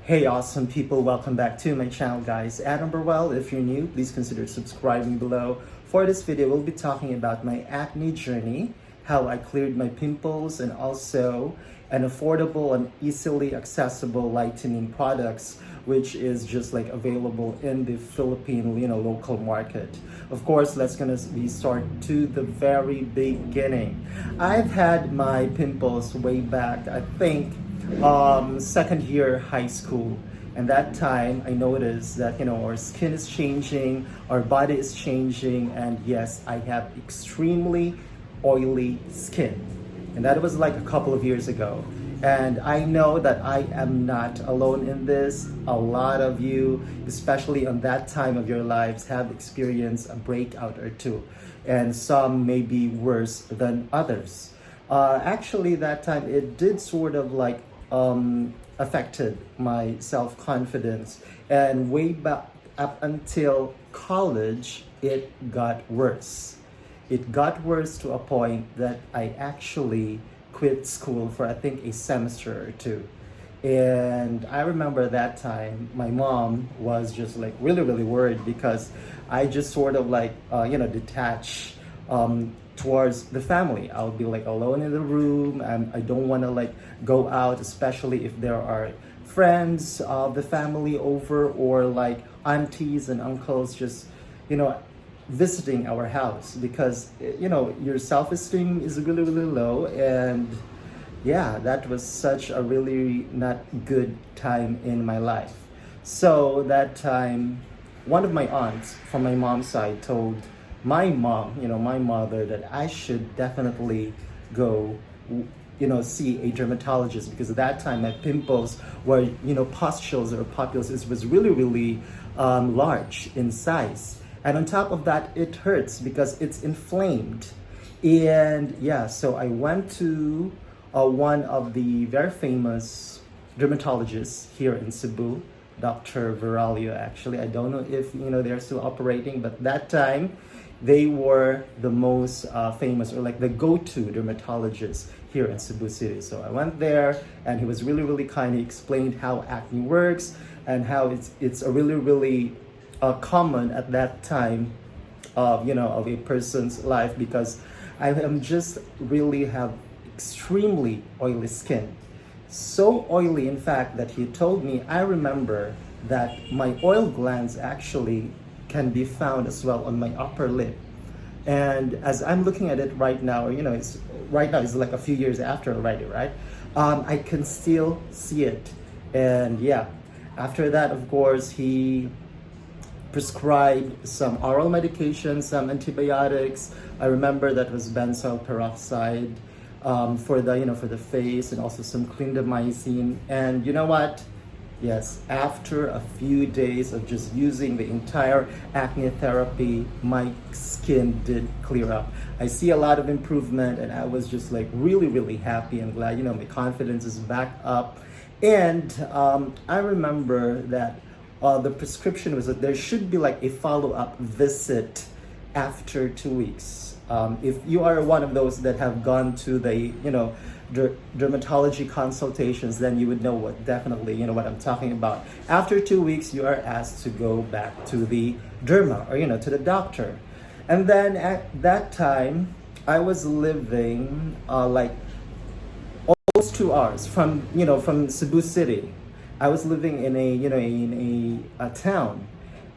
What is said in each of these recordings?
Hey awesome people, welcome back to my channel guys. At number well, if you're new, please consider subscribing below. For this video, we'll be talking about my acne journey, how I cleared my pimples, and also an affordable and easily accessible lightening products which is just like available in the Philippine, local market. Of course, let's gonna be start to the very beginning. I've had my pimples way back, I think second year high school, and that time I noticed that our skin is changing, our body is changing, and yes, I have extremely oily skin, and that was like a couple of years ago. And I know that I am not alone in this. A lot of you, especially on that time of your lives, have experienced a breakout or two, and some may be worse than others. Actually, that time it did sort of like affected my self-confidence, and way back up until college it got worse. It got worse to a point that I actually quit school for I think a semester or two. And I remember that time my mom was just like really worried because I just sort of like detached towards the family. I'll be like alone in the room, and I don't want to like go out, especially if there are friends of the family over, or like aunties and uncles just visiting our house, because your self-esteem is really low. And yeah, that was such a really not good time in my life. So that time, one of my aunts from my mom's side told my mom, my mother, that I should definitely go, see a dermatologist, because at that time my pimples were, pustules or papules. It was really large in size. And on top of that, it hurts because it's inflamed. And yeah, so I went to one of the very famous dermatologists here in Cebu, Dr. Viralio. Actually, I don't know if they're still operating, but that time they were the most famous, or like the go-to dermatologist here in Cebu City. So I went there, and he was really kind. He explained how acne works and how it's a really common at that time of of a person's life, because I am just really have extremely oily skin. So oily, in fact, that he told me, I remember that my oil glands actually can be found as well on my upper lip. And as I'm looking at it right now, it's like a few years after already, right? I can still see it. And yeah, after that, of course, he prescribed some oral medication, some antibiotics. I remember that was benzoyl peroxide for the face, and also some clindamycin. And you know what? Yes, after a few days of just using the entire acne therapy, my skin did clear up. I see a lot of improvement, and I was just like really happy and glad. My confidence is back up. And I remember that the prescription was that there should be like a follow-up visit after 2 weeks. If you are one of those that have gone to the dermatology consultations, then you would know what I'm talking about. After 2 weeks, you are asked to go back to the derma, or to the doctor. And then at that time, I was living like almost 2 hours from Cebu City. I was living in a town,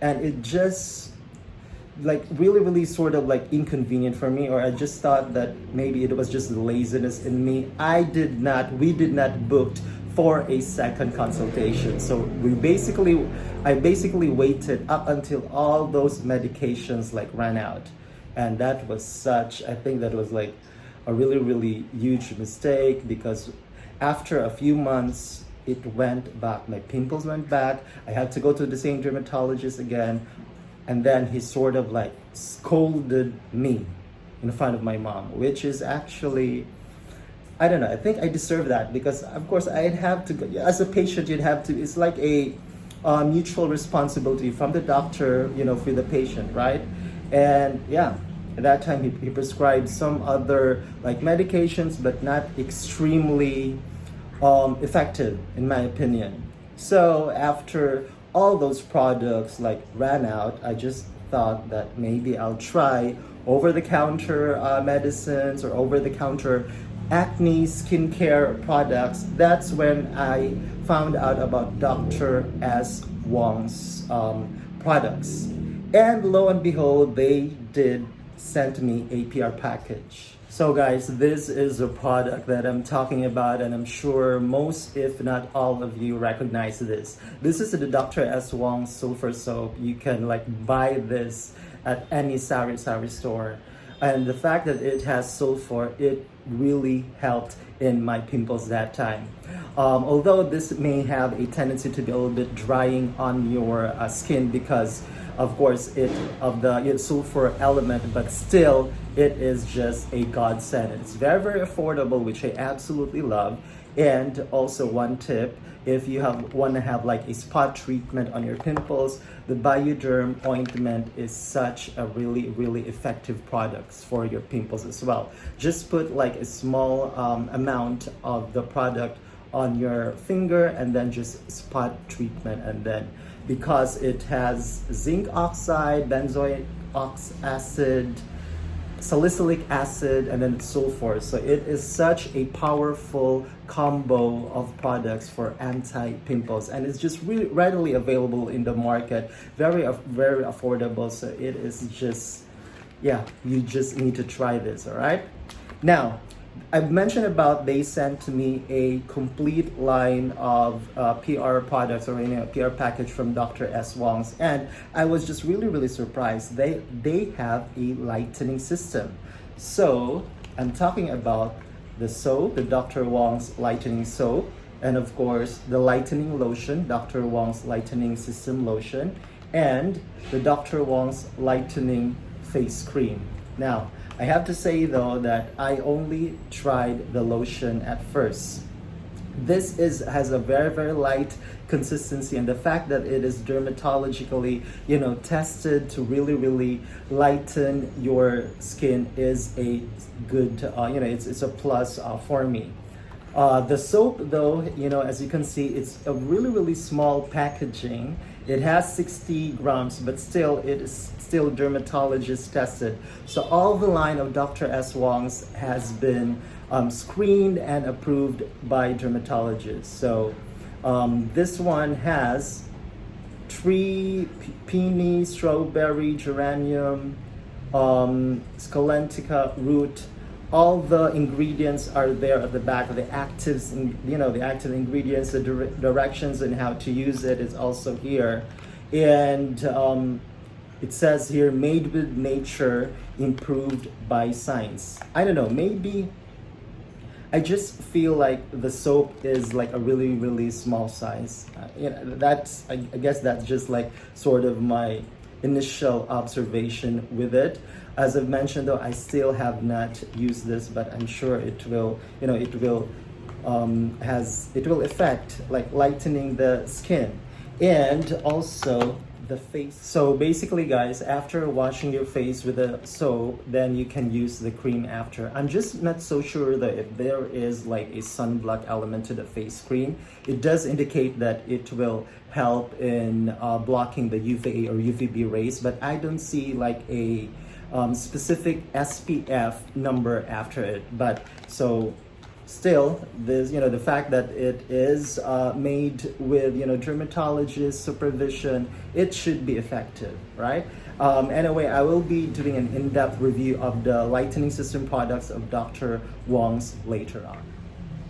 and it just like really sort of like inconvenient for me, or I just thought that maybe it was just laziness in me. We did not book for a second consultation. So I basically waited up until all those medications like ran out. And that was I think that was like a really huge mistake, because after a few months, it went back. My pimples went back. I had to go to the same dermatologist again. And then he sort of like scolded me in front of my mom, which is actually, I don't know, I think I deserve that, because of course I'd have to go, as a patient, it's like a mutual responsibility from the doctor, for the patient, right? And yeah, at that time he prescribed some other like medications, but not extremely effective in my opinion. So after all those products like ran out, I just thought that maybe I'll try over-the-counter medicines or over-the-counter acne skincare products. That's when I found out about Dr. S. Wong's products. And lo and behold, they did send me a PR package. So guys, this is a product that I'm talking about, and I'm sure most, if not all of you, recognize this. This is the Dr. S. Wong Sulfur Soap. You can like buy this at any sari store. And the fact that it has sulfur, it really helped in my pimples that time. Although this may have a tendency to be a little bit drying on your skin because of course the sulfur element, but still it is just a godsend. It's very, very affordable, which I absolutely love. And also one tip, if you want to have like a spot treatment on your pimples, the Bioderm ointment is such a really, really effective product for your pimples as well. Just put like a small amount of the product on your finger and then just spot treatment. And then because it has zinc oxide, benzoic acid, salicylic acid, and then sulfur, so it is such a powerful combo of products for anti-pimples, and it's just really readily available in the market, very affordable. So it is just, yeah, you just need to try this. All right, now I've mentioned about they sent to me a complete line of PR products, or a PR package from Dr. S. Wong's, and I was just really surprised. They have a lightening system. So I'm talking about the soap, the Dr. Wong's lightening soap, and of course the lightening lotion, Dr. Wong's lightening system lotion, and the Dr. Wong's lightening face cream. Now, I have to say though that I only tried the lotion at first. This has a very light consistency, and the fact that it is dermatologically, tested to really lighten your skin is a good, it's a plus for me. The soap though, as you can see, it's a really small packaging. It has 60 grams, but still it is still dermatologist tested. So all the line of Dr. S. Wong's has been screened and approved by dermatologists. So this one has tree, peony, strawberry, geranium, scalentica root. All the ingredients are there at the back. The actives, the active ingredients, the directions and how to use it is also here. And it says here, made with nature, improved by science. I don't know, maybe I just feel like the soap is like a really small size. I guess that's just like sort of my initial observation with it. As I've mentioned though, I still have not used this, but I'm sure it will, it will affect like lightening the skin and also the face. So basically guys, after washing your face with the soap, then you can use the cream after. I'm just not so sure that if there is like a sunblock element to the face cream. It does indicate that it will help in blocking the UVA or UVB rays, but I don't see like a specific SPF number after it. But so still, this, the fact that it is made with, dermatologist supervision, it should be effective, right? Anyway, I will be doing an in-depth review of the lightening system products of Dr. Wong's later on.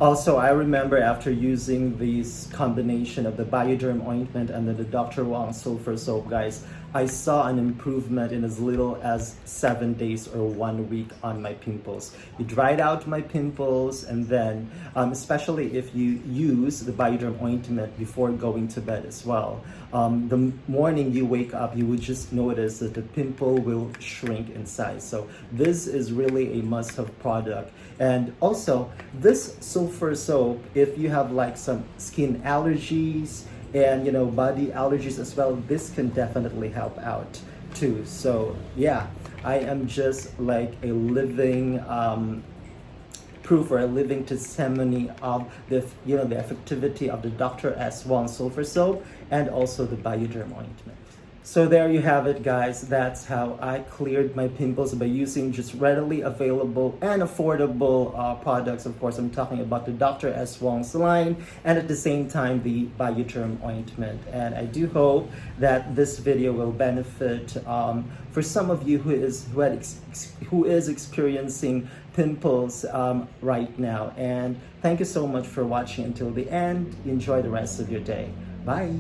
Also, I remember after using this combination of the Bioderm ointment and the Dr. Wong Sulfur Soap, guys, I saw an improvement in as little as 7 days or 1 week on my pimples. It dried out my pimples, and then, especially if you use the Bioderm ointment before going to bed as well, the morning you wake up, you would just notice that the pimple will shrink in size. So this is really a must-have product. And also, this sulfur soap, if you have like some skin allergies and body allergies as well, this can definitely help out too. So yeah, I am just like a living proof or a living testimony of the the effectivity of the Dr. S. Wong Sulfur Soap and also the Bioderm ointment. So there you have it, guys. That's how I cleared my pimples by using just readily available and affordable products. Of course, I'm talking about the Dr. S. Wong's line and at the same time the Bioderm ointment. And I do hope that this video will benefit for some of you who is experiencing pimples right now. And thank you so much for watching until the end. Enjoy the rest of your day. Bye.